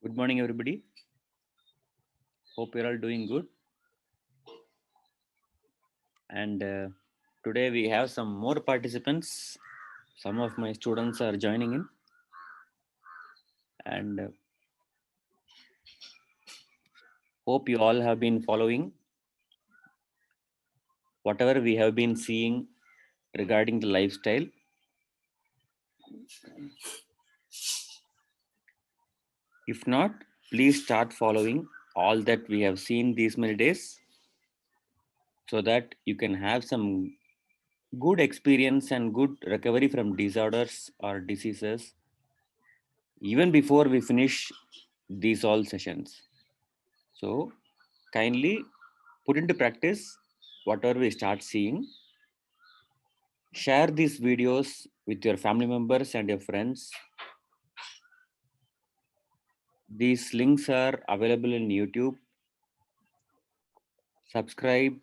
Good morning, everybody. Hope you're all doing good. And today we have some more participants. Some of my students are joining in, and hope you all have been following whatever we have been seeing regarding the lifestyle. If not, please start following all that we have seen these many days so that you can have some good experience and good recovery from disorders or diseases even before we finish these all sessions. So kindly put into practice whatever we start seeing. Share these videos with your family members and your friends. These links are available in YouTube. Subscribe,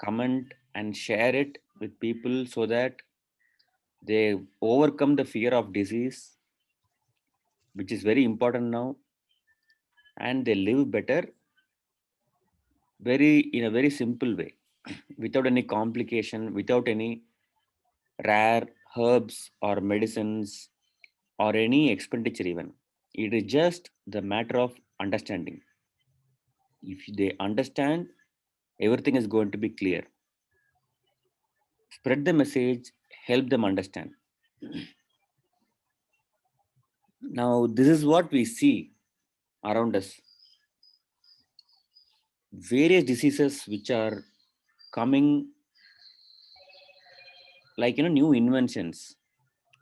comment, and share it with people so that they overcome the fear of disease, which is very important now, and they live better very in a very simple way, without any complication, without any rare herbs or medicines or any expenditure even. It is just the matter of understanding. If they understand, everything is going to be clear. Spread the message, help them understand. Now, this is what we see around us. Various diseases which are coming like new inventions.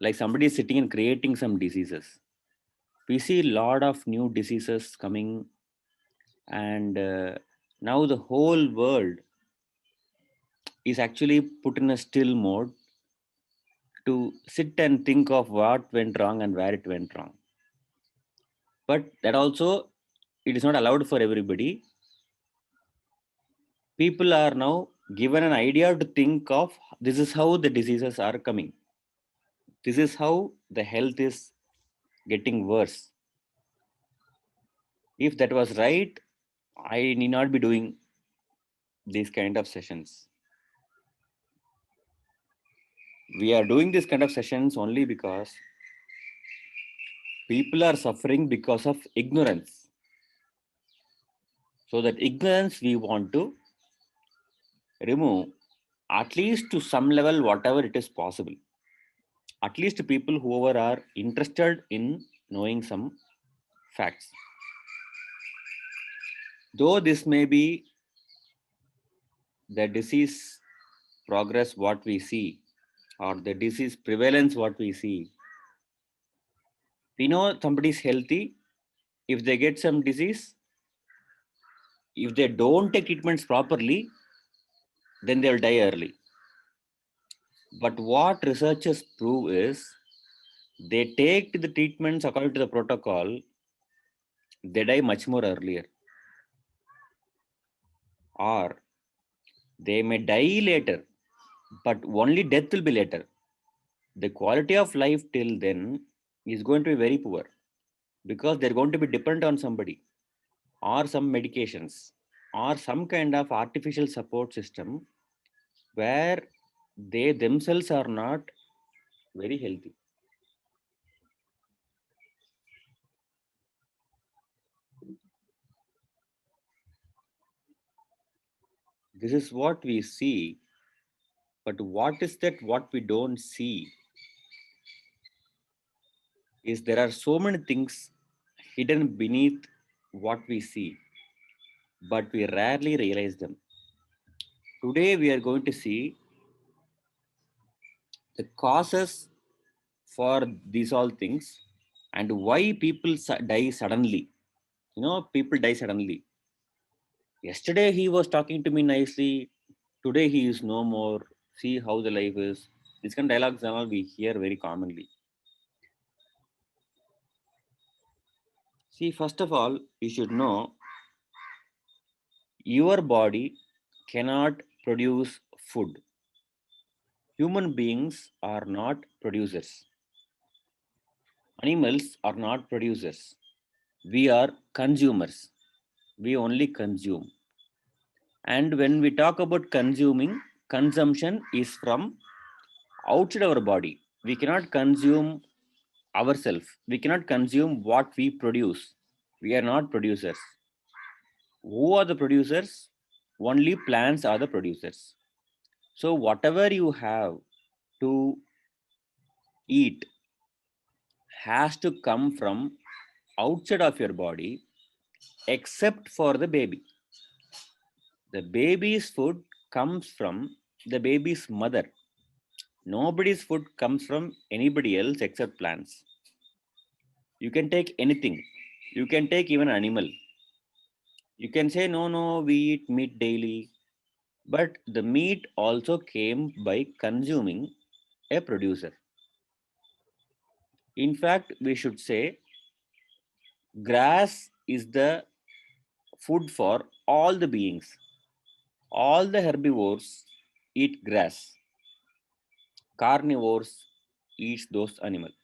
Like somebody is sitting and creating some diseases. We see a lot of new diseases coming, and now the whole world is actually put in a still mode to sit and think of what went wrong and where it went wrong. But that also, it is not allowed for everybody. People are now given an idea to think of this is how the diseases are coming. This is how the health is getting worse. If that was right, I need not be doing these kind of sessions. We are doing this kind of sessions only because people are suffering because of ignorance. So that ignorance we want to remove, at least to some level, whatever it is possible. At least people who are interested in knowing some facts. Though this may be the disease progress what we see, or the disease prevalence what we see, we know somebody is healthy. If they get some disease, if they don't take treatments properly, then they'll die early. But what researchers prove is they take the treatments according to the protocol, they die much more earlier. Or they may die later, but only death will be later. The quality of life till then is going to be very poor because they're going to be dependent on somebody or some medications or some kind of artificial support system where they themselves are not very healthy. This is what we see, but what is that what we don't see is there are so many things hidden beneath what we see, but we rarely realize them. Today we are going to see the causes for these all things and why people die suddenly. People die suddenly. Yesterday he was talking to me nicely. Today he is no more. See how the life is. This kind of dialogues and all we hear very commonly. See, first of all, you should know your body cannot produce food. Human beings are not producers. Animals are not producers. We are consumers. We only consume. And when we talk about consuming, consumption is from outside our body. We cannot consume ourselves. We cannot consume what we produce. We are not producers. Who are the producers? Only plants are the producers. So, whatever you have to eat has to come from outside of your body, except for the baby. The baby's food comes from the baby's mother. Nobody's food comes from anybody else except plants. You can take anything. You can take even animal. You can say, no, no, we eat meat daily. But the meat also came by consuming a producer. In fact, we should say grass is the food for all the beings. All the herbivores eat grass. Carnivores eat those animals.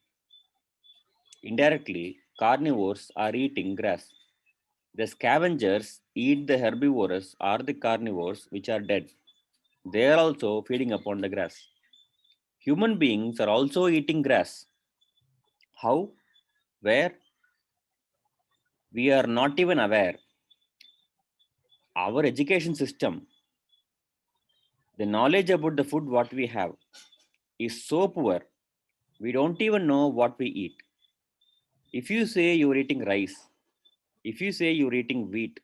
Indirectly, carnivores are eating grass. The scavengers eat the herbivores or the carnivores which are dead. They are also feeding upon the grass. Human beings are also eating grass. How? Where? We are not even aware. Our education system, the knowledge about the food what we have is so poor. We don't even know what we eat. If you say you're eating rice, if you say you're eating wheat,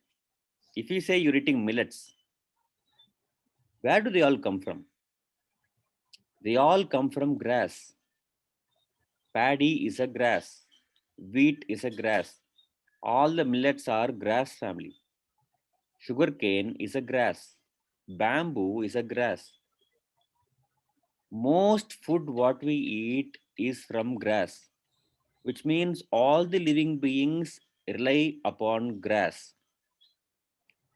if you say you're eating millets, where do they all come from? They all come from grass. Paddy is a grass. Wheat is a grass. All the millets are grass family. Sugarcane is a grass. Bamboo is a grass. Most food what we eat is from grass, which means all the living beings rely upon grass.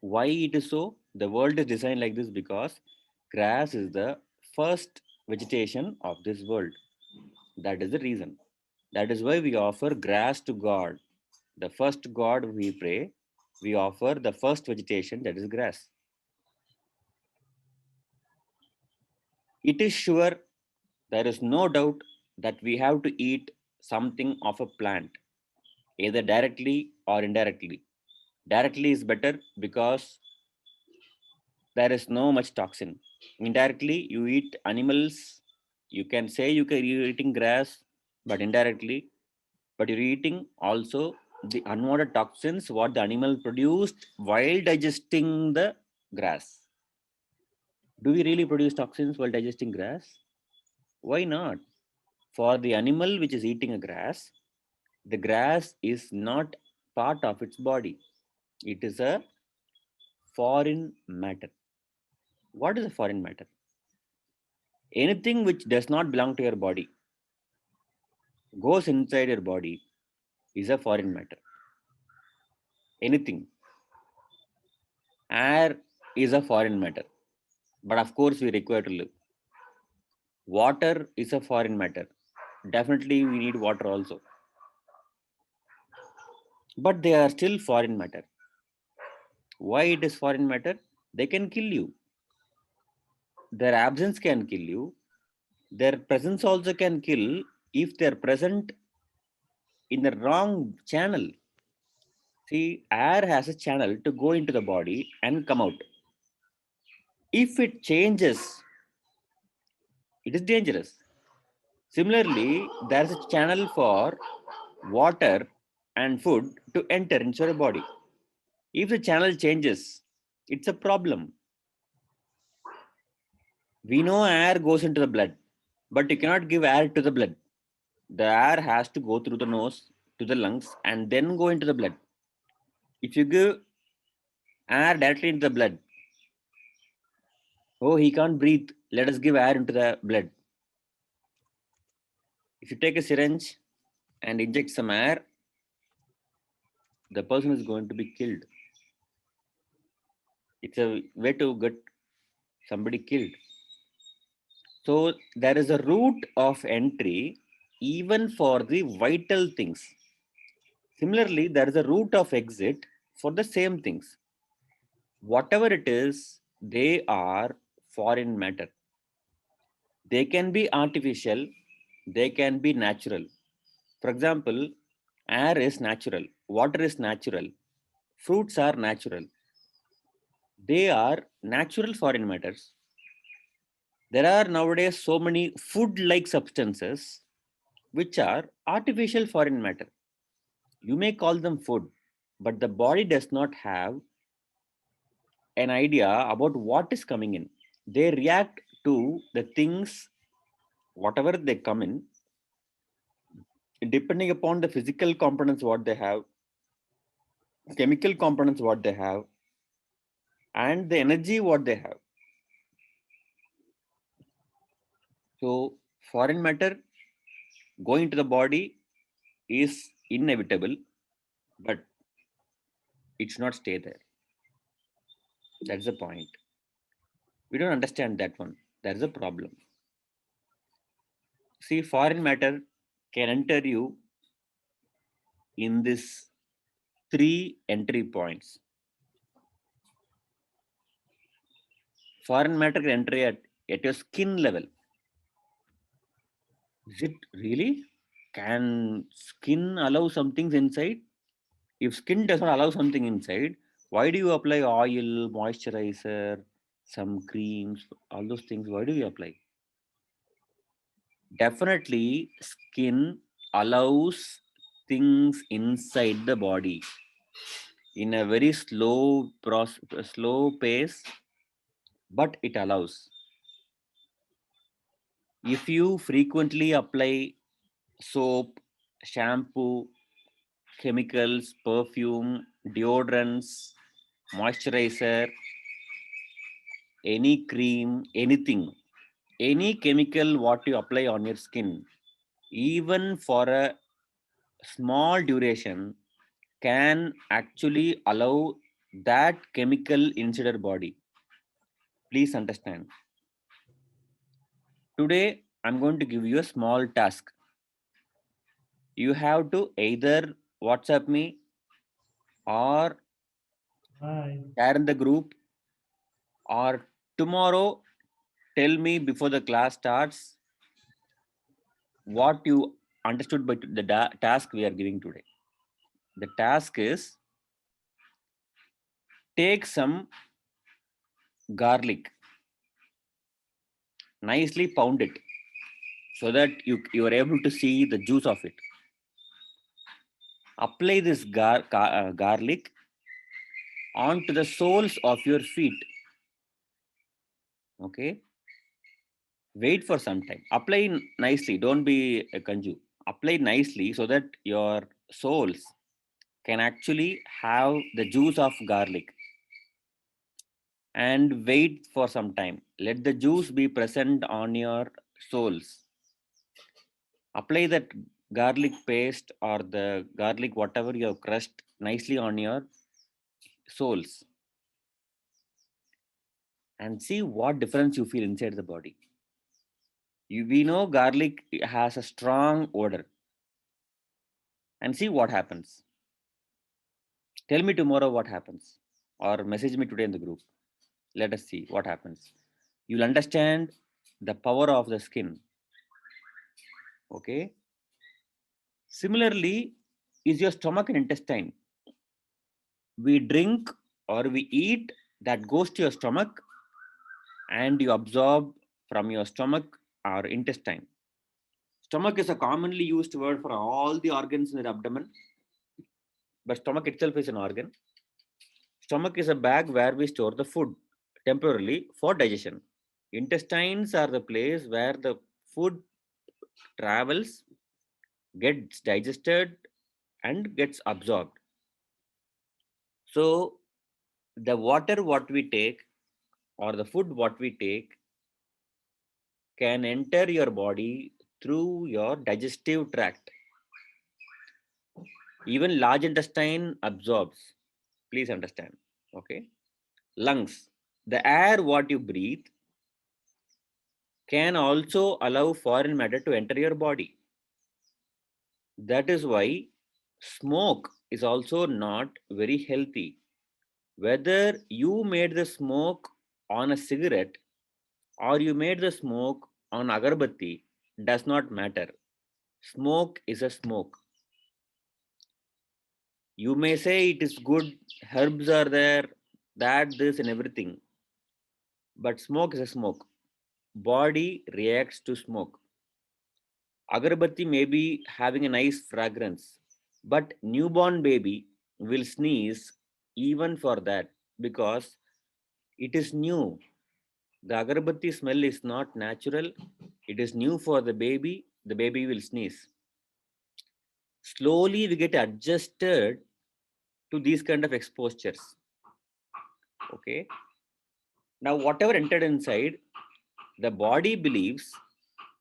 Why it is so? The world is designed like this because grass is the first vegetation of this world. That is the reason. That is why we offer grass to God. The first God we pray, we offer the first vegetation, that is grass. It is sure, there is no doubt that we have to eat something of a plant, either directly or indirectly. Directly is better because there is no much toxin. Indirectly, you eat animals. You can say you're eating grass, but indirectly, but you're eating also the unwanted toxins what the animal produced while digesting the grass. Do we really produce toxins while digesting grass? Why not? For the animal which is eating a grass, the grass is not part of its body. It is a foreign matter. What is a foreign matter? Anything which does not belong to your body goes inside your body is a foreign matter. Anything. Air is a foreign matter. But of course, we require to live. Water is a foreign matter. Definitely, we need water also. But they are still foreign matter. Why it is foreign matter? They can kill you. Their absence can kill you. Their presence also can kill if they're present in the wrong channel. See, air has a channel to go into the body and come out. If it changes, it is dangerous. Similarly, there's a channel for water and food to enter into the body. If the channel changes, it's a problem. We know air goes into the blood, but you cannot give air to the blood. The air has to go through the nose to the lungs and then go into the blood. If you give air directly into the blood, oh, he can't breathe. Let us give air into the blood. If you take a syringe and inject some air, the person is going to be killed. It's a way to get somebody killed. So there is a route of entry even for the vital things. Similarly, there is a route of exit for the same things. Whatever it is, they are foreign matter. They can be artificial, they can be natural. For example, air is natural, water is natural, fruits are natural. They are natural foreign matters. There are nowadays so many food like substances which are artificial foreign matter. You may call them food, but the body does not have an idea about what is coming in. They react to the things, whatever they come in, depending upon the physical components what they have, chemical components what they have, and the energy what they have. So foreign matter going to the body is inevitable, but it should not stay there. That's the point. We don't understand that one. There is a problem. See, foreign matter can enter you in this three entry points. Foreign matter can enter at your skin level. Is it really? Can skin allow some things inside? If skin does not allow something inside, why do you apply oil, moisturizer, some creams, all those things? Why do you apply? Definitely, skin allows things inside the body in a very slow pace, but it allows. If you frequently apply soap, shampoo, chemicals, perfume, deodorants, moisturizer, any cream, anything, any chemical what you apply on your skin, even for a small duration, can actually allow that chemical inside your body. Please understand. Today, I'm going to give you a small task. You have to either WhatsApp me or Hi. share in the group, or tomorrow tell me before the class starts what you understood by the task we are giving today. The task is take some garlic, nicely pound it so that you are able to see the juice of it. Apply this garlic onto the soles of your feet. Okay, wait for some time. Apply nicely, don't be a kanju. Apply nicely so that your soles can actually have the juice of garlic, and wait for some time. Let the juice be present on your soles. Apply that garlic paste or the garlic whatever you have crushed nicely on your soles, and see what difference you feel inside the body. We know garlic has a strong odor, and see what happens. Tell me tomorrow what happens, or message me today in the group. Let us see what happens. You'll understand the power of the skin. Okay. Similarly, is your stomach and intestine. We drink or we eat, that goes to your stomach and you absorb from your stomach or intestine. Stomach is a commonly used word for all the organs in the abdomen, but stomach itself is an organ. Stomach is a bag where we store the food temporarily for digestion. Intestines are the place where the food travels, gets digested, and gets absorbed. So, the water what we take or the food what we take can enter your body through your digestive tract. Even large intestine absorbs. Please understand. Okay. Lungs. The air what you breathe can also allow foreign matter to enter your body. That is why Smoke is also not very healthy. Whether you made the smoke on a cigarette or you made the smoke on agarbatti does not matter. Smoke is a smoke. You may say it is good, herbs are there, that, this, and everything, but smoke is a smoke. Body reacts to smoke. Agarbatti may be having a nice fragrance, but newborn baby will sneeze even for that because it is new. The agarbatti smell is not natural. It is new for the baby. The baby will sneeze. Slowly we get adjusted to these kind of exposures. Okay. Now whatever entered inside, the body believes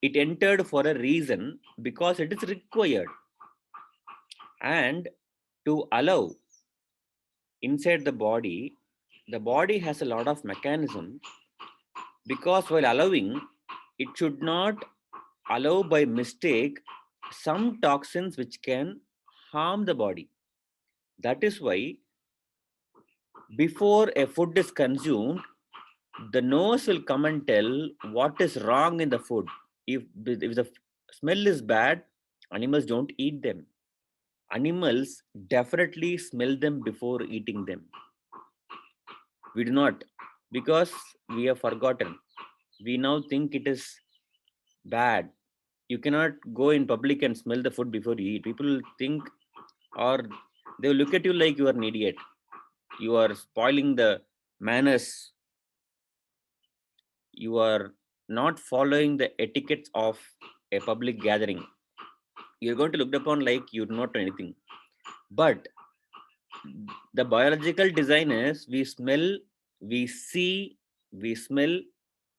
it entered for a reason because it is required. And to allow inside the body has a lot of mechanism because while allowing, it should not allow by mistake some toxins which can harm the body. That is why before a food is consumed, the nose will come and tell what is wrong in the food. If the smell is bad, animals don't eat them. Animals definitely smell them before eating them. We do not, because we have forgotten. We now think it is bad. You cannot go in public and smell the food before you eat. People will think, or they will look at you like you are an idiot. You are spoiling the manners. You are not following the etiquettes of a public gathering. You're going to look upon like you do not know anything. But the biological design is we smell, we see, we smell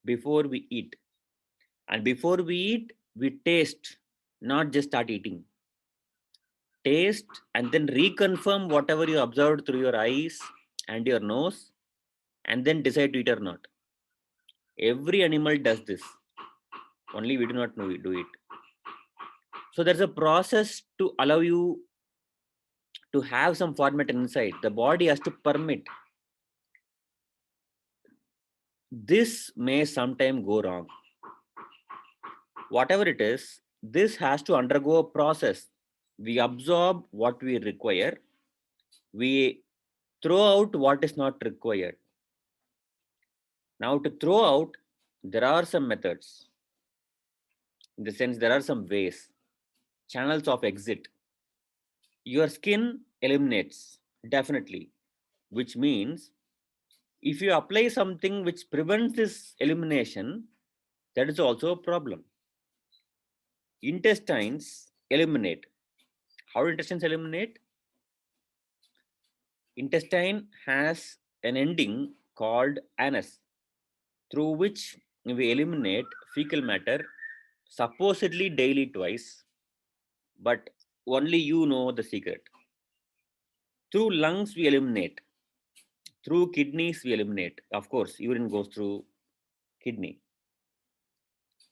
before we eat. And before we eat, we taste, not just start eating. Taste and then reconfirm whatever you observed through your eyes and your nose, and then decide to eat or not. Every animal does this. Only we do not know do it. So there's a process to allow you to have some format inside. The body has to permit. This may sometime go wrong. Whatever it is, this has to undergo a process. We absorb what we require. We throw out what is not required. Now, to throw out, there are some methods. In the sense, there are some ways, channels of exit. Your skin eliminates, definitely, which means if you apply something which prevents this elimination, that is also a problem. Intestines eliminate. How do intestines eliminate? Intestine has an ending called anus, through which we eliminate fecal matter supposedly daily twice, but only you know the secret. Through lungs, we eliminate. Through kidneys, we eliminate. Of course, urine goes through kidney.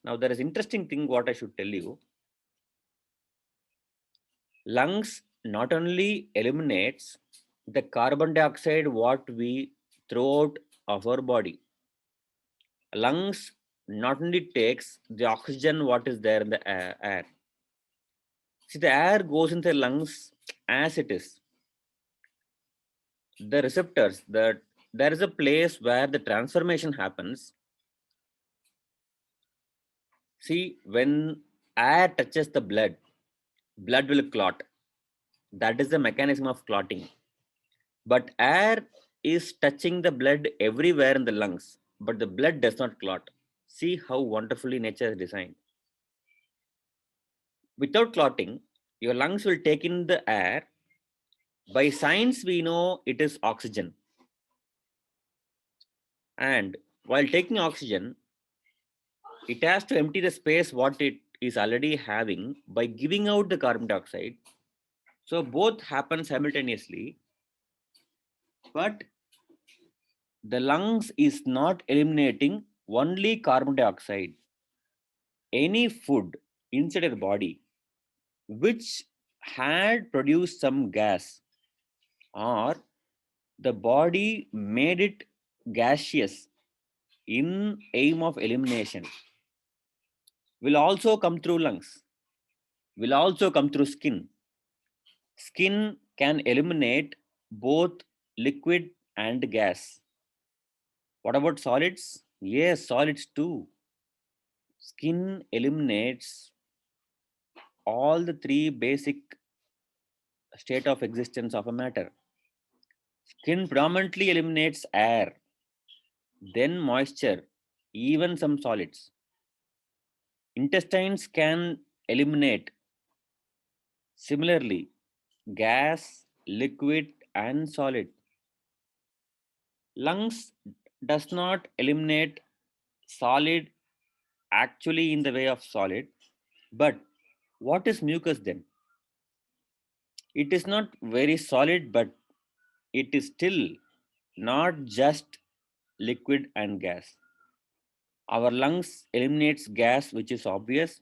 Now, there is interesting thing what I should tell you. Lungs not only eliminates the carbon dioxide what we throw out of our body. Lungs not only takes the oxygen what is there in the air. See, the air goes into the lungs as it is. The receptors, there is a place where the transformation happens. See, when air touches the blood, blood will clot. That is the mechanism of clotting. But air is touching the blood everywhere in the lungs, but the blood does not clot. See how wonderfully nature is designed. Without clotting, your lungs will take in the air. By science, we know it is oxygen. And while taking oxygen, it has to empty the space what it is already having by giving out the carbon dioxide. So both happen simultaneously, but the lungs is not eliminating only carbon dioxide. Any food inside your body which had produced some gas, or the body made it gaseous in aim of elimination, will also come through lungs, will also come through skin. Skin can eliminate both liquid and gas. What about solids? Yes, solids too. Skin eliminates all the three basic state of existence of a matter. Skin predominantly eliminates air, then moisture, even some solids. Intestines can eliminate similarly gas, liquid, and solid. Lungs does not eliminate solid actually in the way of solid, but what is mucus then? It is not very solid, but it is still not just liquid and gas. Our lungs eliminates gas, which is obvious,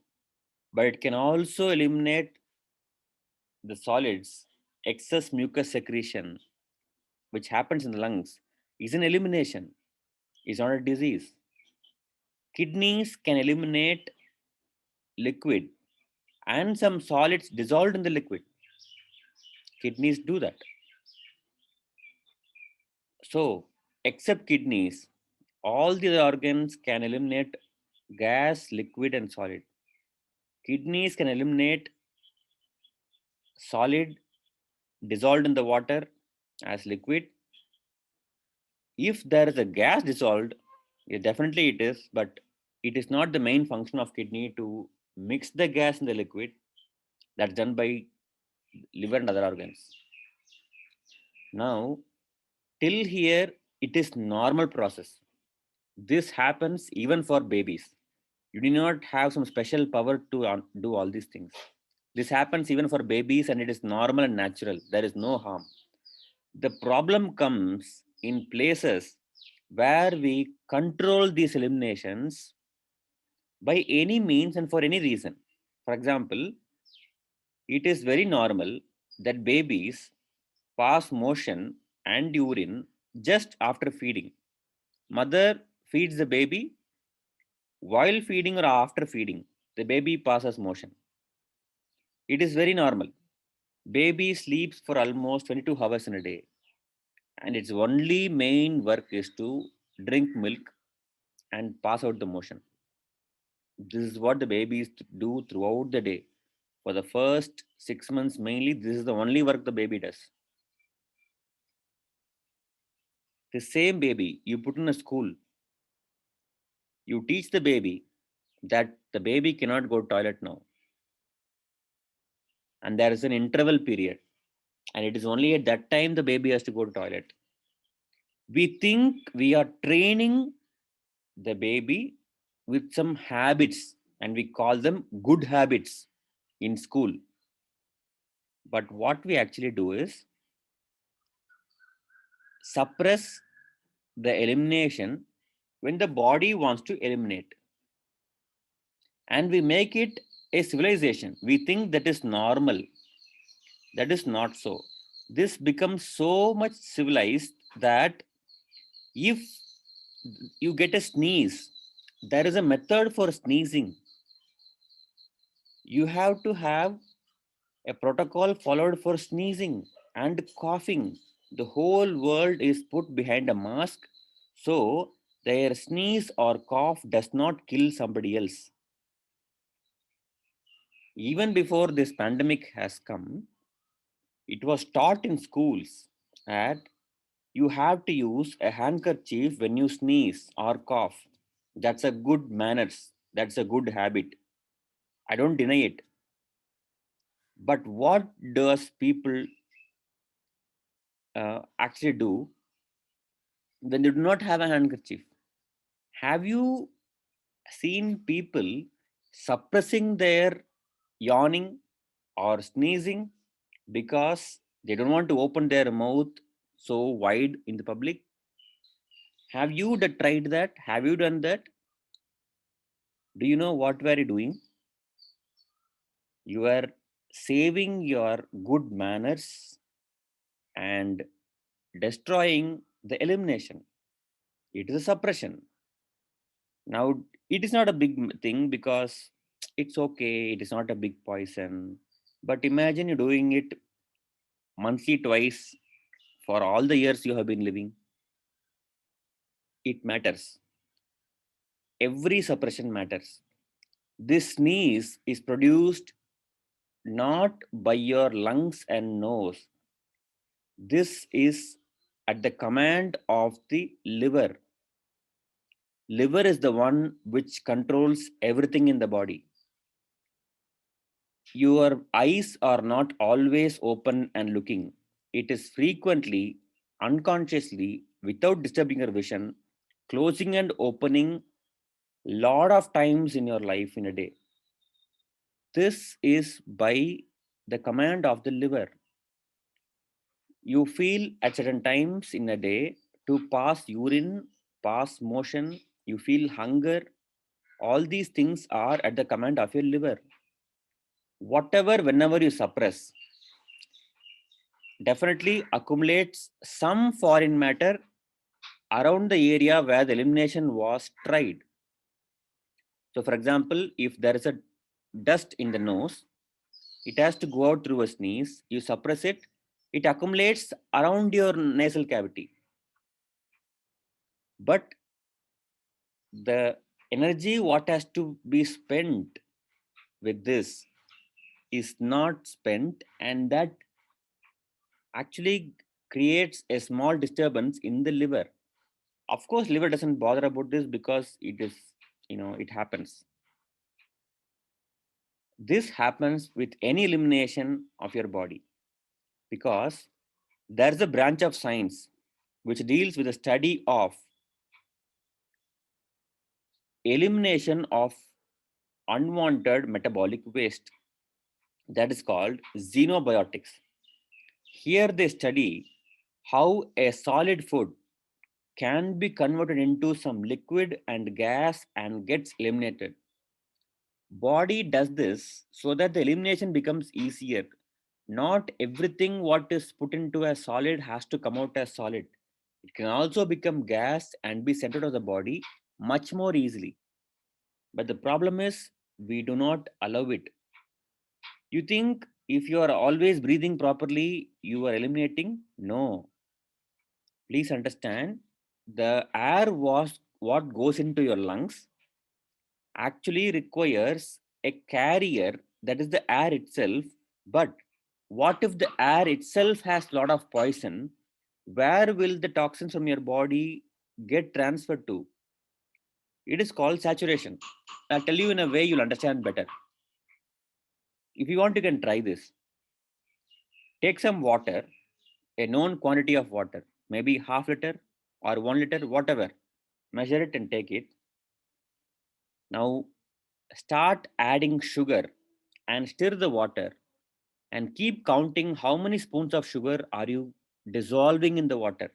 but it can also eliminate the solids. Excess mucus secretion, which happens in the lungs, is an elimination, is not a disease. Kidneys can eliminate liquid and some solids dissolved in the liquid. Kidneys do that. So, except kidneys, all the other organs can eliminate gas, liquid, and solid. Kidneys can eliminate solid dissolved in the water as liquid. If there is a gas dissolved, yeah, definitely it is, but it is not the main function of kidney to mix the gas in the liquid. That's done by liver and other organs. Now, till here, it is normal process. This happens even for babies. You do not have some special power to do all these things. This happens even for babies and it is normal and natural. There is no harm. The problem comes in places where we control these eliminations by any means and for any reason. For example, it is very normal that babies pass motion and urine just after feeding. Mother feeds the baby while feeding or after feeding. The baby passes motion. It is very normal. Baby sleeps for almost 22 hours in a day, and its only main work is to drink milk and pass out the motion. This is what the babies do throughout the day. For the first 6 months, mainly, this is the only work the baby does. The same baby you put in a school, you teach the baby that the baby cannot go to toilet now, and there is an interval period, and it is only at that time the baby has to go to toilet. We think we are training the baby with some habits, and we call them good habits in school. But what we actually do is suppress the elimination when the body wants to eliminate, and we make it a civilization. We think that is normal. That is not so. This becomes so much civilized that if you get a sneeze, there is a method for sneezing. You have to have a protocol followed for sneezing and coughing. The whole world is put behind a mask so their sneeze or cough does not kill somebody else. Even before this pandemic has come, it was taught in schools that you have to use a handkerchief when you sneeze or cough. That's a good manners. That's a good habit. I don't deny it. But what does people actually do when they do not have a handkerchief? Have you seen people suppressing their yawning or sneezing because they don't want to open their mouth so wide in the public? Have you tried that? Have you done that? Do you know what were you doing? You were saving your good manners and destroying the elimination. It is a suppression. Now, it is not a big thing because it's okay, it is not a big poison. But imagine you doing it monthly twice for all the years you have been living. It matters. Every suppression matters. This sneeze is produced not by your lungs and nose. This is at the command of the liver. Liver is the one which controls everything in the body. Your eyes are not always open and looking. It is frequently, unconsciously, without disturbing your vision, closing and opening lot of times in your life in a day. This is by the command of the liver. You feel at certain times in a day to pass urine, pass motion, you feel hunger. All these things are at the command of your liver. Whatever, whenever you suppress, definitely accumulates some foreign matter around the area where the elimination was tried. So, for example, if there is a dust in the nose, it has to go out through a sneeze. You suppress it, it accumulates around your nasal cavity. But the energy what has to be spent with this is not spent, and that actually creates a small disturbance in the liver. Of course, liver doesn't bother about this because it is, it happens. This happens with any elimination of your body because there's a branch of science which deals with the study of elimination of unwanted metabolic waste, that is called xenobiotics. Here they study how a solid food can be converted into some liquid and gas and gets eliminated. Body does this so that the elimination becomes easier. Not everything what is put into a solid has to come out as solid. It can also become gas and be sent out of the body much more easily. But the problem is we do not allow it. You think if you are always breathing properly, you are eliminating? No. Please understand, the air was what goes into your lungs actually requires a carrier, that is the air itself. But what if the air itself has a lot of poison? Where will the toxins from your body get transferred to? It is called saturation. I'll tell you in a way you'll understand better. If you want, you can try this. Take some water, a known quantity of water, maybe half liter or 1 liter, whatever. Measure it and take it. Now start adding sugar and stir the water and keep counting how many spoons of sugar are you dissolving in the water.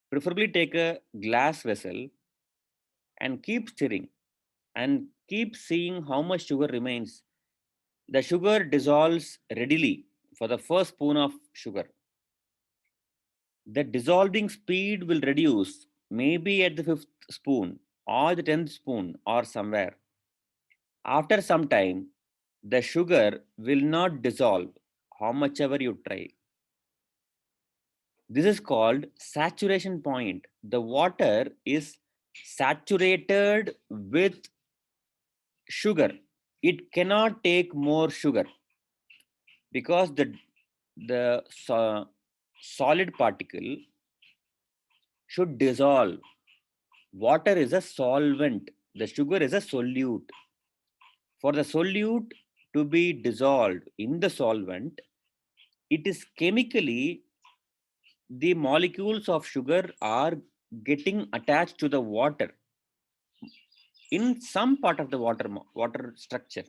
Preferably take a glass vessel and keep stirring and keep seeing how much sugar remains. The sugar dissolves readily for the first spoon of sugar. The dissolving speed will reduce maybe at the fifth spoon or the 10th spoon or somewhere. After some time, the sugar will not dissolve how much ever you try. This is called saturation point. The water is saturated with sugar. It cannot take more sugar because the solid particle should dissolve. Water is a solvent. The sugar is a solute. For the solute to be dissolved in the solvent, it is chemically, the molecules of sugar are getting attached to the water in some part of the water structure.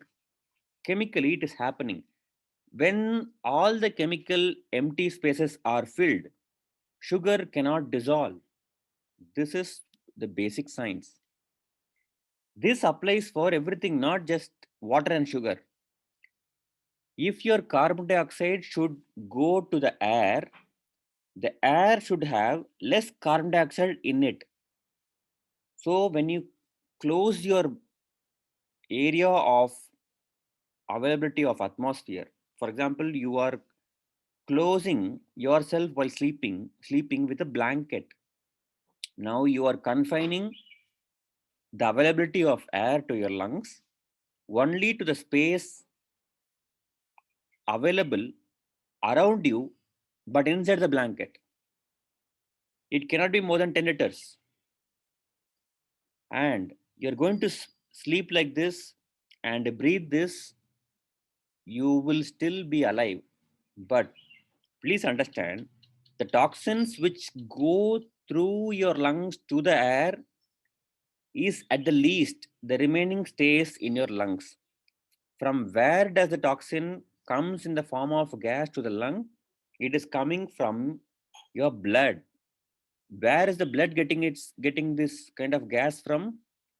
Chemically, it is happening. When all the chemical empty spaces are filled, sugar cannot dissolve. This is the basic science. This applies for everything, not just water and sugar. If your carbon dioxide should go to the air should have less carbon dioxide in it. So when you close your area of availability of atmosphere, for example, you are closing yourself while sleeping with a blanket. Now you are confining the availability of air to your lungs only to the space available around you, but inside the blanket. It cannot be more than 10 liters. And you're going to sleep like this and breathe this, you will still be alive. But please understand, the toxins which go through your lungs to the air is at the least the remaining stays in your lungs. From where does the toxin comes in the form of gas to the lung? It is coming from your blood. Where is the blood getting this kind of gas from?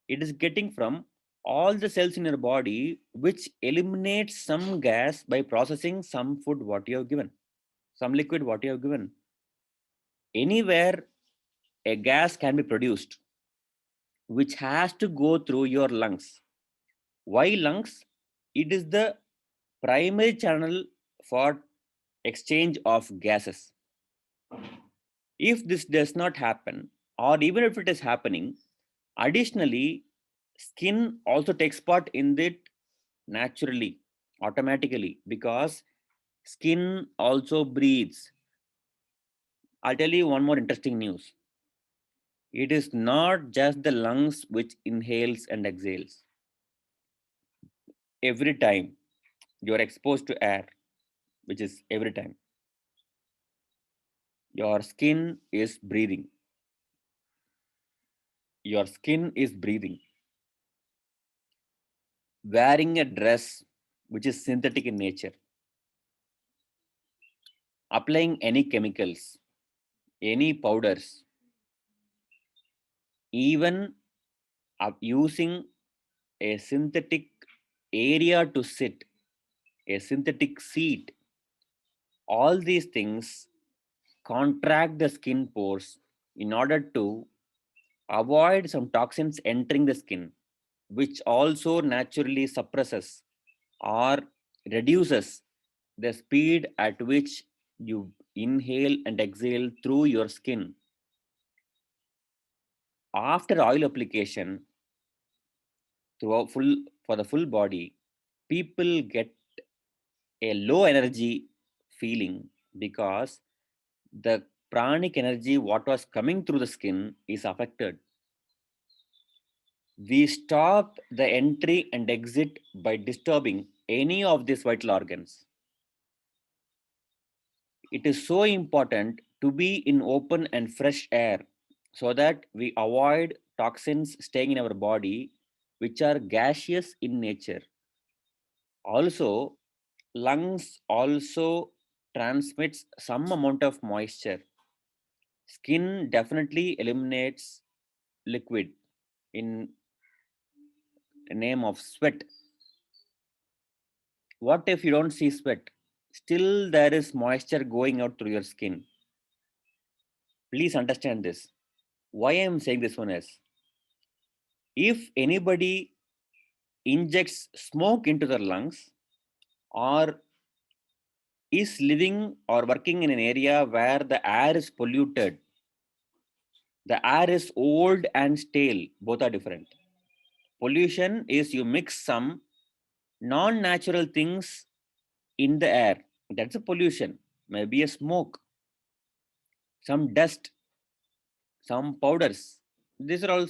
It is getting from all the cells in your body which eliminates some gas by processing some food what you have given, some liquid what you have given. Anywhere a gas can be produced which has to go through your lungs. Why lungs? It is the primary channel for exchange of gases. If this does not happen, or even if it is happening, additionally, skin also takes part in it naturally, automatically, because skin also breathes. I'll tell you one more interesting news. It is not just the lungs which inhales and exhales. Every time you're exposed to air, which is every time, your skin is breathing. Your skin is breathing. Wearing a dress which is synthetic in nature, applying any chemicals, any powders, even using a synthetic area to sit, a synthetic seat, all these things contract the skin pores in order to avoid some toxins entering the skin, which also naturally suppresses or reduces the speed at which you inhale and exhale through your skin. After oil application throughout full for the full body, people get a low energy feeling because the pranic energy what was coming through the skin is affected. We stop the entry and exit by disturbing any of these vital organs. It is so important to be in open and fresh air so that we avoid toxins staying in our body which are gaseous in nature. Also, lungs also transmits some amount of moisture. Skin definitely eliminates liquid in the name of sweat. What if you don't see sweat? Still there is moisture going out through your skin. Please understand this. Why I am saying this one is, if anybody injects smoke into their lungs or is living or working in an area where the air is polluted, the air is old and stale, both are different. Pollution is you mix some non-natural things in the air, that's a pollution. Maybe a smoke, some dust, some powders, these are all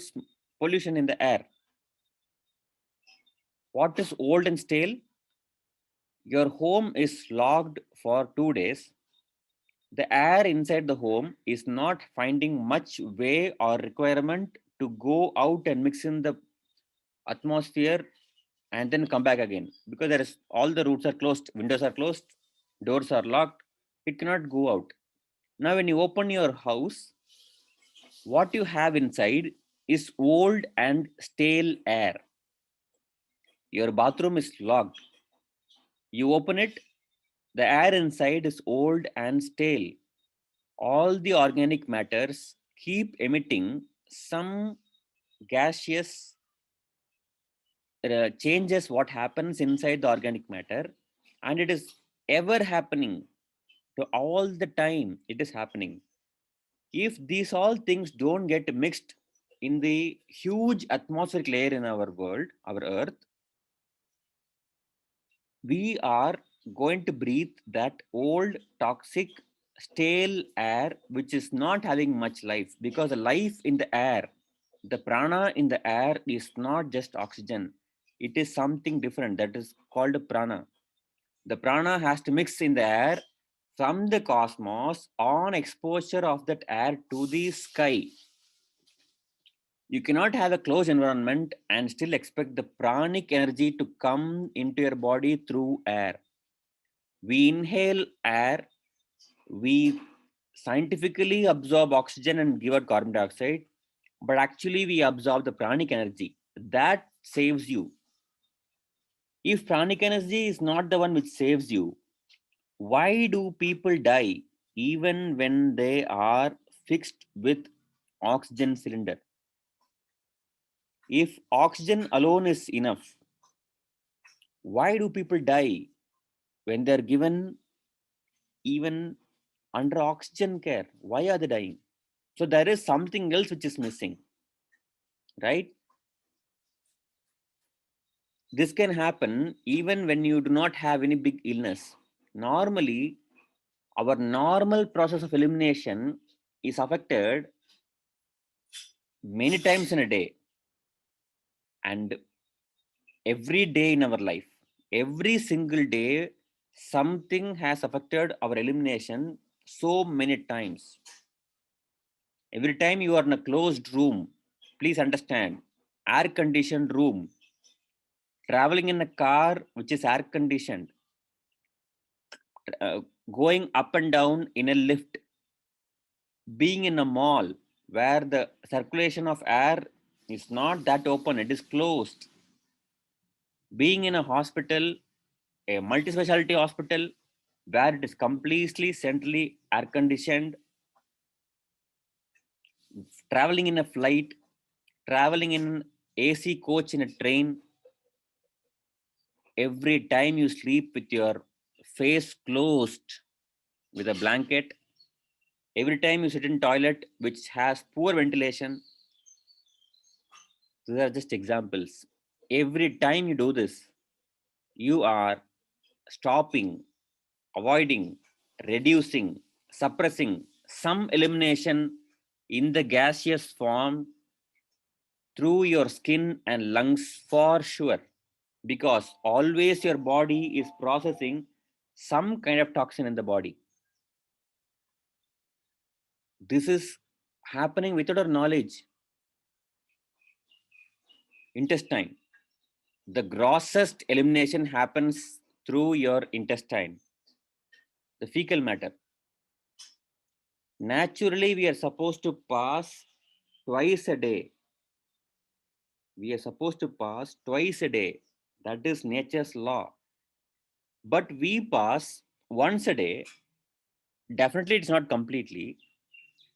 pollution in the air. What is old and stale? Your home is locked for 2 days. The air inside the home is not finding much way or requirement to go out and mix in the atmosphere and then come back again, because there is all the routes are closed, windows are closed, doors are locked, it cannot go out. Now when you open your house, what you have inside is old and stale air. Your bathroom is locked, You open it, the air inside is old and stale. All the organic matters keep emitting some gaseous changes what happens inside the organic matter, and it is ever happening to all the time. It is happening. If these all things don't get mixed in the huge atmospheric layer in our world, our earth, we are going to breathe that old toxic stale air which is not having much life, because the life in the air, the prana in the air is not just oxygen, it is something different that is called prana. The prana has to mix in the air from the cosmos on exposure of that air to the sky. You cannot have a closed environment and still expect the pranic energy to come into your body through air. We inhale air, we scientifically absorb oxygen and give out carbon dioxide, but actually we absorb the pranic energy. That saves you. If pranic energy is not the one which saves you, why do people die even when they are fixed with oxygen cylinder? If oxygen alone is enough, why do people die when they're given even under oxygen care? Why are they dying? So there is something else which is missing, right? This can happen even when you do not have any big illness. Normally, our normal process of elimination is affected many times in a day, and every day in our life, every single day, something has affected our elimination so many times. Every time you are in a closed room, please understand, air conditioned room, traveling in a car which is air conditioned, going up and down in a lift, being in a mall where the circulation of air is not that open, it is closed, being in a hospital, a multi-specialty hospital where it is completely centrally air conditioned, traveling in a flight, traveling in AC coach in a train, every time you sleep with your face closed with a blanket, every time you sit in toilet which has poor ventilation, these are just examples. Every time you do this, you are stopping, avoiding, reducing, suppressing some elimination in the gaseous form through your skin and lungs for sure, because always your body is processing some kind of toxin in the body. This is happening without our knowledge. Intestine, the grossest elimination happens through your intestine, the fecal matter. Naturally, we are supposed to pass twice a day. We are supposed to pass twice a day. That is nature's law. But we pass once a day. Definitely, it's not completely.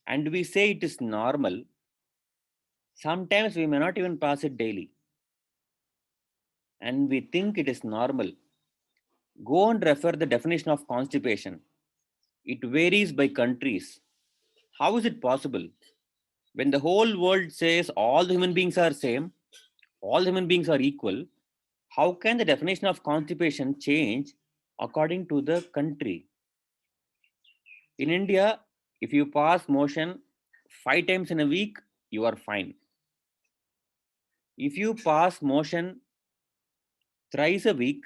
And we say it is normal. Sometimes we may not even pass it daily. And we think it is normal. Go and refer the definition of constipation. It varies by countries. How is it possible? When the whole world says all the human beings are same, all human beings are equal, how can the definition of constipation change according to the country? In India, if you pass motion 5 times in a week, you are fine. If you pass motion thrice a week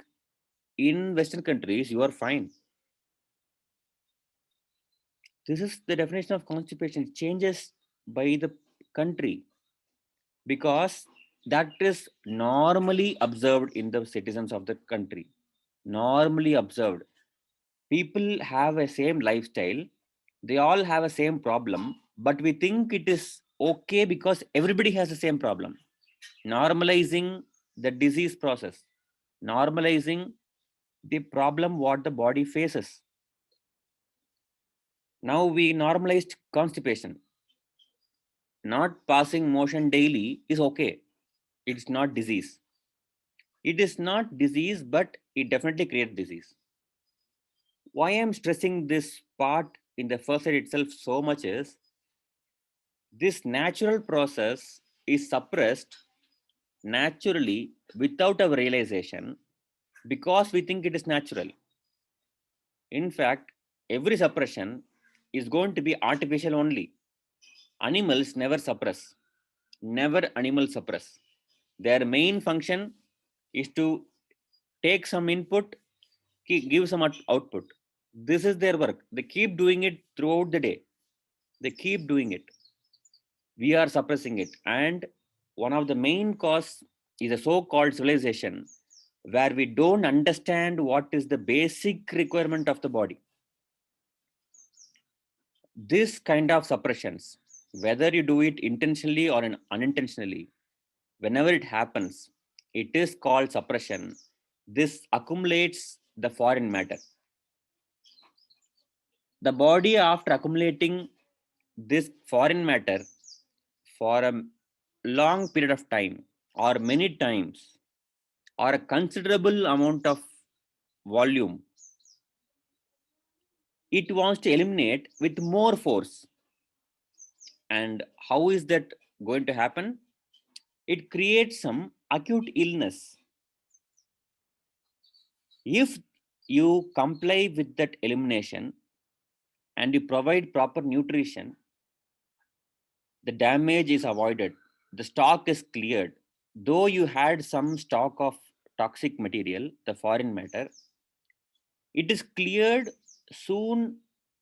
in Western countries, you are fine. This is the definition of constipation. It changes by the country because that is normally observed in the citizens of the country. Normally observed. People have a same lifestyle, they all have a same problem, but we think it is okay because everybody has the same problem. Normalizing the disease process, normalizing the problem what the body faces. Now we normalized constipation. Not passing motion daily is okay. It's not disease. It is not disease, but it definitely creates disease. Why I'm stressing this part in the first slide itself so much is this natural process is suppressed naturally without our realization because we think it is natural. In fact, every suppression is going to be artificial only. Animals never suppress. Never animals suppress. Their main function is to take some input, give some output. This is their work. They keep doing it throughout the day. They keep doing it. We are suppressing it. And one of the main cause is a so-called civilization where we don't understand what is the basic requirement of the body. This kind of suppressions, whether you do it intentionally or unintentionally, whenever it happens, it is called suppression. This accumulates the foreign matter. The body, after accumulating this foreign matter for a long period of time or many times or a considerable amount of volume, it wants to eliminate with more force. And how is that going to happen? It creates some acute illness. If you comply with that elimination and you provide proper nutrition, the damage is avoided, the stock is cleared. Though you had some stock of toxic material, the foreign matter, it is cleared soon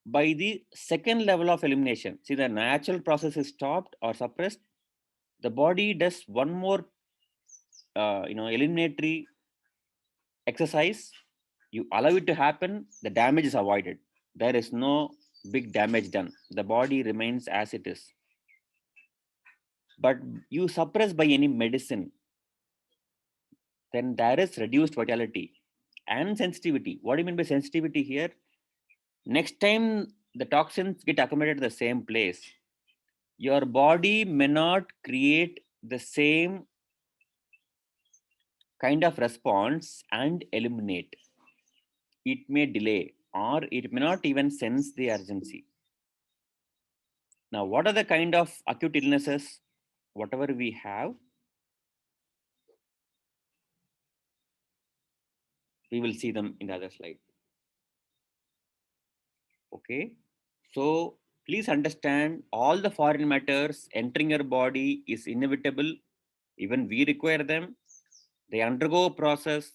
by the second level of elimination. See, the natural process is stopped or suppressed. The body does one more, eliminatory exercise. You allow it to happen, the damage is avoided. There is no big damage done. The body remains as it is. But you suppress by any medicine, then there is reduced vitality and sensitivity. What do you mean by sensitivity here? Next time the toxins get accumulated at the same place, your body may not create the same kind of response and eliminate. It may delay or it may not even sense the urgency. Now, what are the kind of acute illnesses, whatever we have? We will see them in the other slide. Okay. So please understand all the foreign matters entering your body is inevitable. Even we require them. They undergo a process.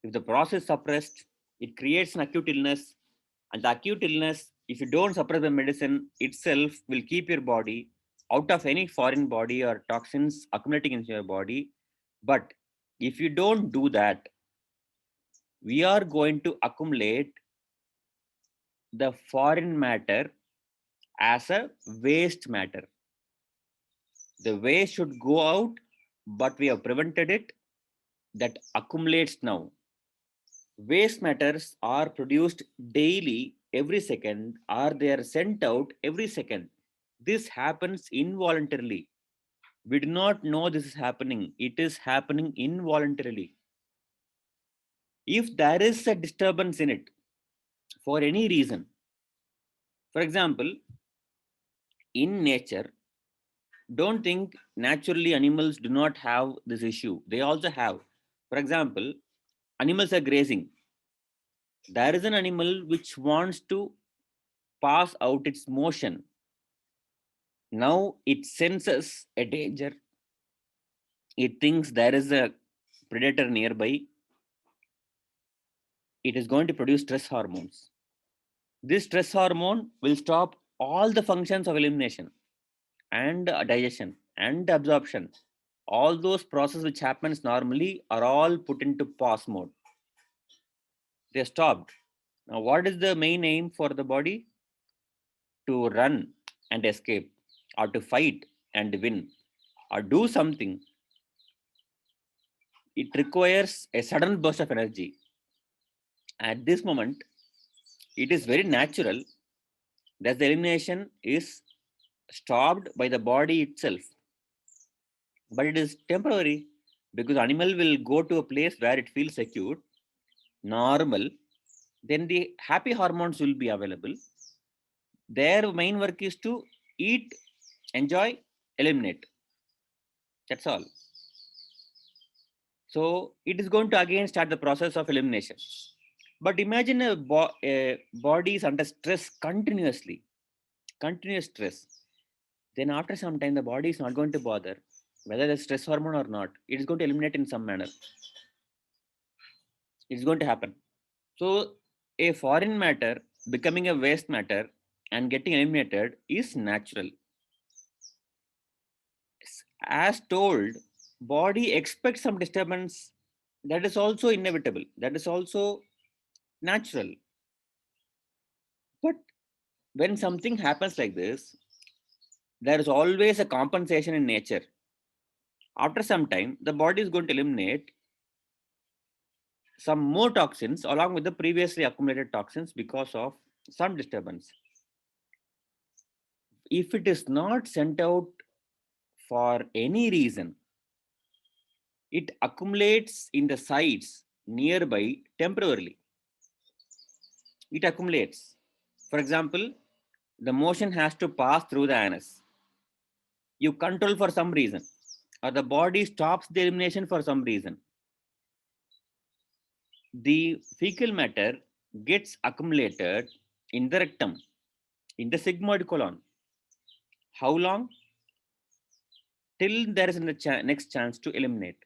If the process is suppressed, it creates an acute illness. And the acute illness, if you don't suppress the medicine itself, will keep your body out of any foreign body or toxins accumulating in your body. But if you don't do that, we are going to accumulate the foreign matter as a waste matter. The waste should go out, but we have prevented it. That accumulates now. Waste matters are produced daily, every second, or they are sent out every second. This happens involuntarily. We do not know this is happening. It is happening involuntarily. If there is a disturbance in it for any reason, for example, in nature, don't think naturally animals do not have this issue. They also have. For example, animals are grazing. There is an animal which wants to pass out its motion. Now it senses a danger. It thinks there is a predator nearby. It is going to produce stress hormones. This stress hormone will stop all the functions of elimination and digestion and absorption. All those processes which happens normally are all put into pause mode. They stopped. Now, what is the main aim for the body? To run and escape, or to fight and win, or do something. It requires a sudden burst of energy. At this moment, it is very natural that the elimination is stopped by the body itself, but it is temporary because animal will go to a place where it feels secure, normal, then the happy hormones will be available. Their main work is to eat, enjoy, eliminate. That's all. So it is going to again start the process of elimination. But imagine a body is under stress continuously, continuous stress. Then after some time, the body is not going to bother whether the stress hormone or not. It is going to eliminate in some manner. It's going to happen. So a foreign matter becoming a waste matter and getting eliminated is natural. As told, body expects some disturbance. That is also inevitable. That is also natural. But when something happens like this, there is always a compensation in nature. After some time, the body is going to eliminate some more toxins along with the previously accumulated toxins because of some disturbance. If it is not sent out for any reason, it accumulates in the sites nearby temporarily. It accumulates. For example, the motion has to pass through the anus. You control for some reason, or the body stops the elimination for some reason. The fecal matter gets accumulated in the rectum, in the sigmoid colon. How long? Till there is a next chance to eliminate.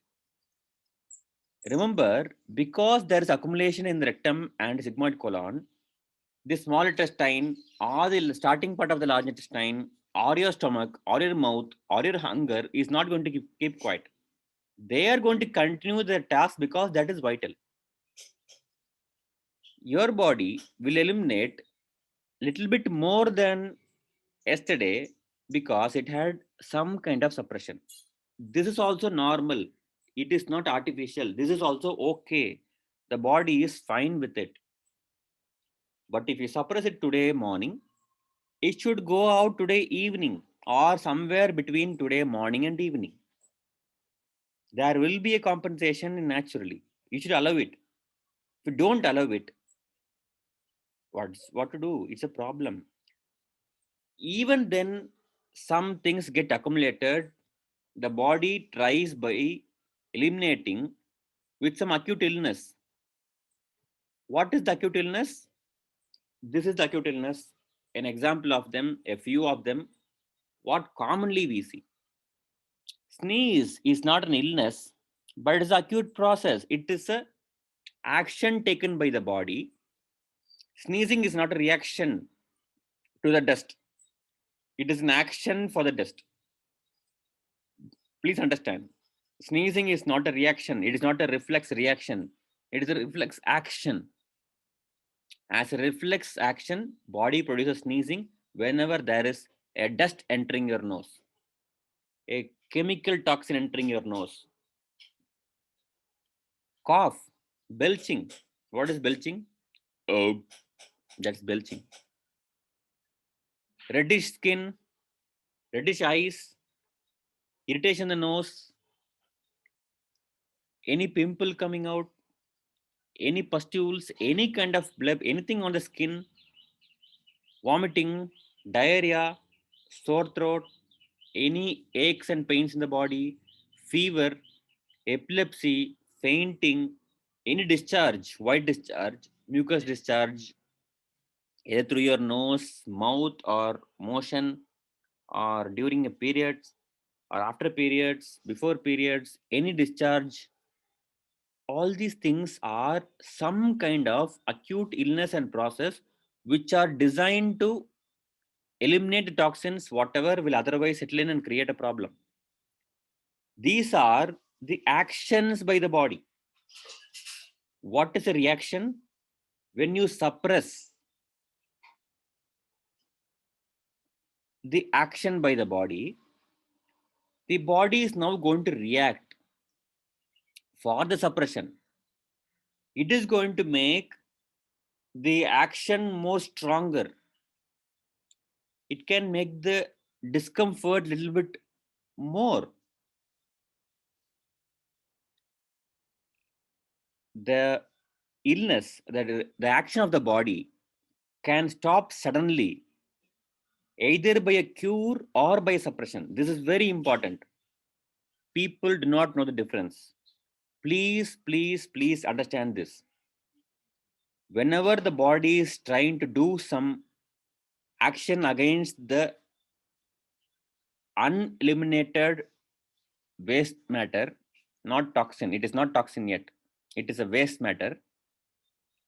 Remember, because there is accumulation in the rectum and sigmoid colon, the small intestine or the starting part of the large intestine or your stomach or your mouth or your hunger is not going to keep quiet. They are going to continue their task because that is vital. Your body will eliminate little bit more than yesterday because it had some kind of suppression. This is also normal. It is not artificial. This is also okay. The body is fine with it. But if you suppress it today morning, it should go out today evening or somewhere between today morning and evening. There will be a compensation naturally. You should allow it. If you don't allow it, what to do? It's a problem. Even then, some things get accumulated. The body tries by eliminating with some acute illness. What is the acute illness? This is the acute illness. An example of them, a few of them, what commonly we see. Sneeze is not an illness, but it is an acute process. It is a action taken by the body. Sneezing is not a reaction to the dust. It is an action for the dust. Please understand. Sneezing is not a reaction. It is not a reflex reaction. It is a reflex action. As a reflex action, body produces sneezing whenever there is a dust entering your nose, a chemical toxin entering your nose. Cough, belching. What is belching? Oh, that's belching. Reddish skin, reddish eyes, irritation in the nose, any pimple coming out, any pustules, any kind of blood, anything on the skin, vomiting, diarrhea, sore throat, any aches and pains in the body, fever, epilepsy, fainting, any discharge, white discharge, mucus discharge, either through your nose, mouth, or motion, or during a periods, or after periods, before periods, any discharge, all these things are some kind of acute illness and process which are designed to eliminate the toxins, whatever will otherwise settle in and create a problem. These are the actions by the body. What is a reaction? When you suppress the action by the body is now going to react for the suppression. It is going to make the action more stronger. It can make the discomfort a little bit more. The illness, the action of the body can stop suddenly, either by a cure or by suppression. This is very important. People do not know the difference. Please, please, please understand this. Whenever the body is trying to do some action against the uneliminated waste matter, not toxin, it is not toxin yet, it is a waste matter.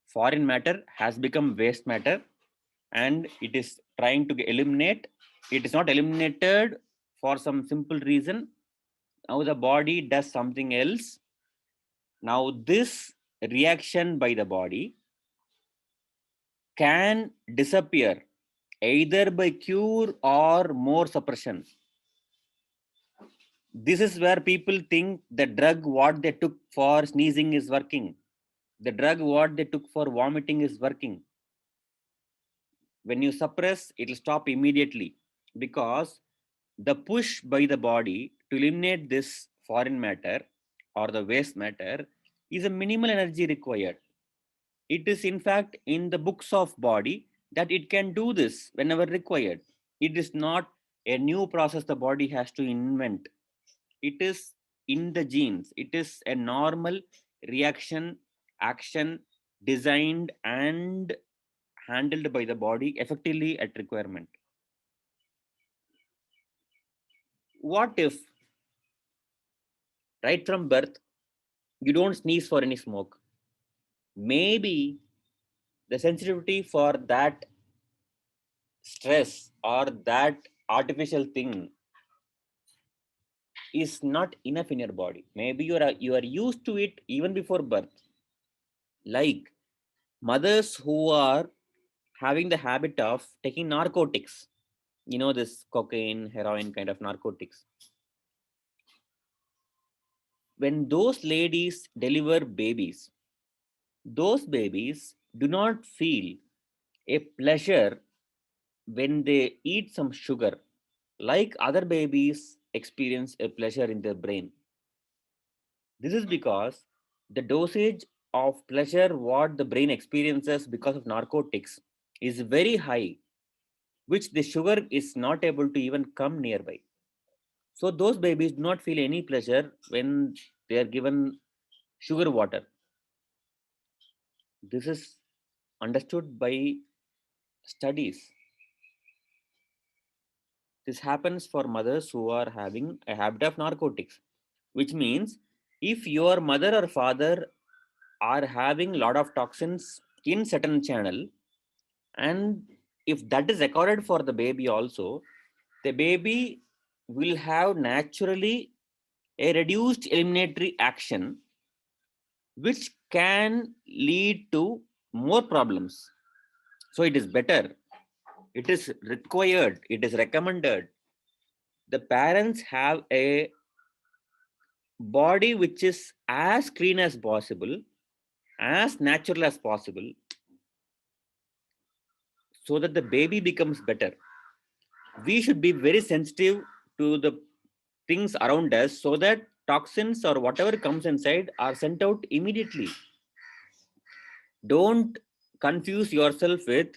Foreign matter has become waste matter and it is trying to eliminate. It is not eliminated for some simple reason. Now the body does something else. Now this reaction by the body can disappear either by cure or more suppression. This is where people think the drug what they took for sneezing is working. The drug what they took for vomiting is working. When you suppress, it will stop immediately, because the push by the body to eliminate this foreign matter or the waste matter is a minimal energy required. It is in fact in the books of body that it can do this whenever required. It is not a new process the body has to invent. It is in the genes. It is a normal reaction, action designed and handled by the body effectively at requirement. What if right from birth you don't sneeze for any smoke? Maybe the sensitivity for that stress or that artificial thing is not enough in your body. Maybe you are used to it even before birth. Like mothers who are having the habit of taking narcotics, this cocaine, heroin kind of narcotics. When those ladies deliver babies, those babies do not feel a pleasure when they eat some sugar like other babies experience a pleasure in their brain. This is because the dosage of pleasure what the brain experiences because of narcotics is very high, which the sugar is not able to even come nearby. So those babies do not feel any pleasure when they are given sugar water. This is understood by studies. This happens for mothers who are having a habit of narcotics, which means if your mother or father are having a lot of toxins in certain channel, and if that is recorded for the baby also, the baby will have naturally a reduced eliminatory action, which can lead to more problems. So it is better, it is required, it is recommended the parents have a body which is as clean as possible, as natural as possible, so that the baby becomes better. We should be very sensitive to the things around us so that toxins or whatever comes inside are sent out immediately. Don't confuse yourself with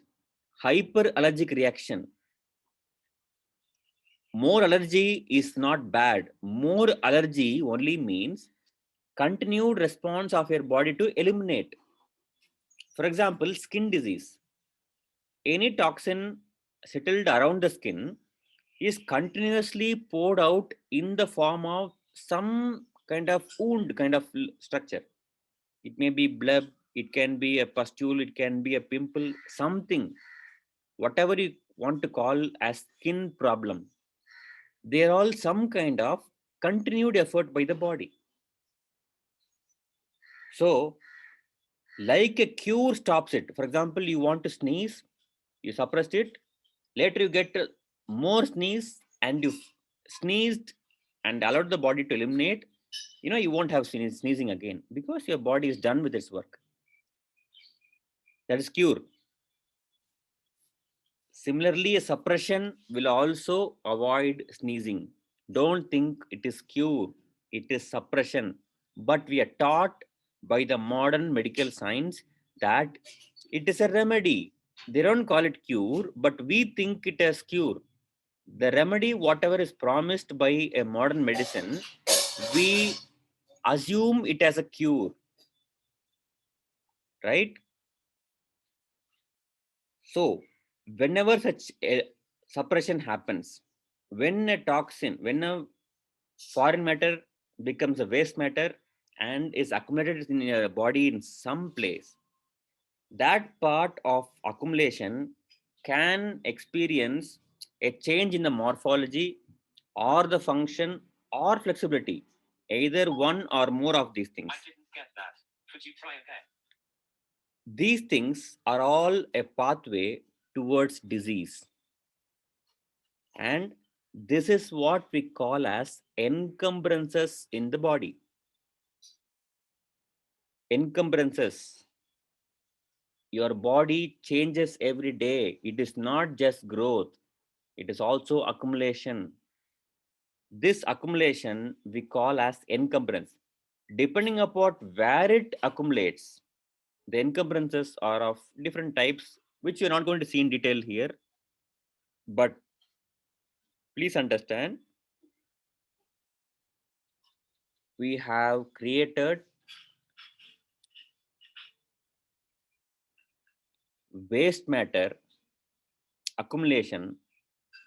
hyperallergic reaction. More allergy is not bad. More allergy only means continued response of your body to eliminate. For example, skin disease. Any toxin settled around the skin is continuously poured out in the form of some kind of wound kind of structure. It may be blood, it can be a pustule, it can be a pimple, something, whatever you want to call as skin problem. They are all some kind of continued effort by the body. So, like a cure stops it. For example, you want to sneeze, you suppressed it, later you get more sneeze and you sneezed and allowed the body to eliminate, you won't have sneezing again because your body is done with its work. That is cure. Similarly, a suppression will also avoid sneezing. Don't think it is cure, it is suppression. But we are taught by the modern medical science that it is a remedy. They don't call it cure, but we think it as cure. The remedy, whatever is promised by a modern medicine, we assume it as a cure, right? So, whenever such a suppression happens, when a toxin, when a foreign matter becomes a waste matter and is accumulated in your body in some place, that part of accumulation can experience a change in the morphology or the function or flexibility, either one or more of these things. I didn't get that. Could you try again? These things are all a pathway towards disease. And this is what we call as encumbrances in the body. Encumbrances. Your body changes every day. It is not just growth, it is also accumulation. This accumulation we call as encumbrance. Depending upon where it accumulates, the encumbrances are of different types, which you're not going to see in detail here. But please understand, we have created waste matter accumulation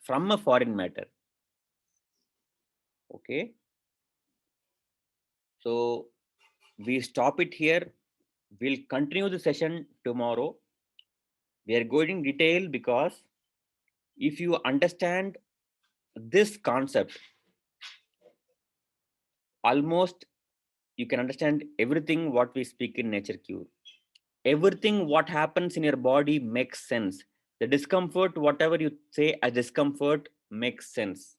from a foreign matter. Okay, so we stop it here. We'll continue the session tomorrow. We are going in detail because if you understand this concept, almost you can understand everything what we speak in Nature Cure. Everything what happens in your body makes sense. The discomfort, whatever you say as discomfort, makes sense.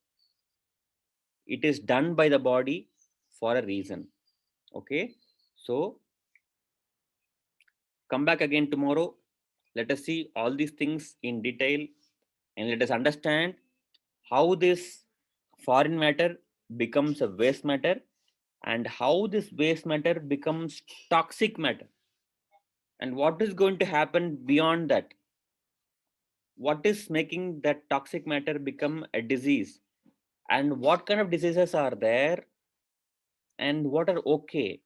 It is done by the body for a reason. Okay, so come back again tomorrow. Let us see all these things in detail and let us understand how this foreign matter becomes a waste matter and how this waste matter becomes toxic matter and what is going to happen beyond that. What is making that toxic matter become a disease and what kind of diseases are there and what are okay,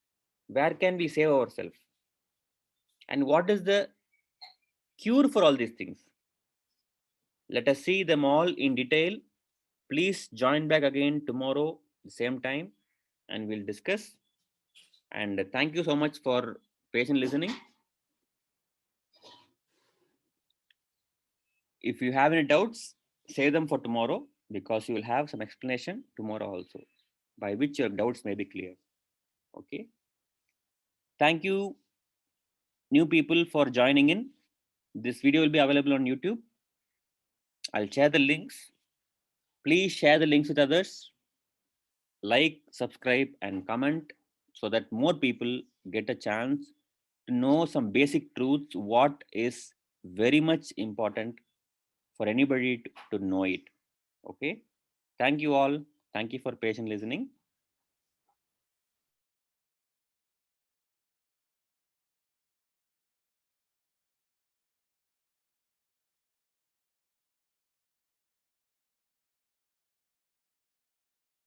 where can we save ourselves, and what is the cure for all these things. Let us see them all in detail. Please join back again tomorrow, the same time, and we'll discuss. And thank you so much for patient listening. If you have any doubts, save them for tomorrow because you will have some explanation tomorrow also, by which your doubts may be clear. Okay. Thank you, new people, for joining in. This video will be available on YouTube. I'll share the links. Please share the links with others. Like, subscribe, and comment so that more people get a chance to know some basic truths, what is very much important for anybody to know it. Okay. Thank you all. Thank you for patient listening.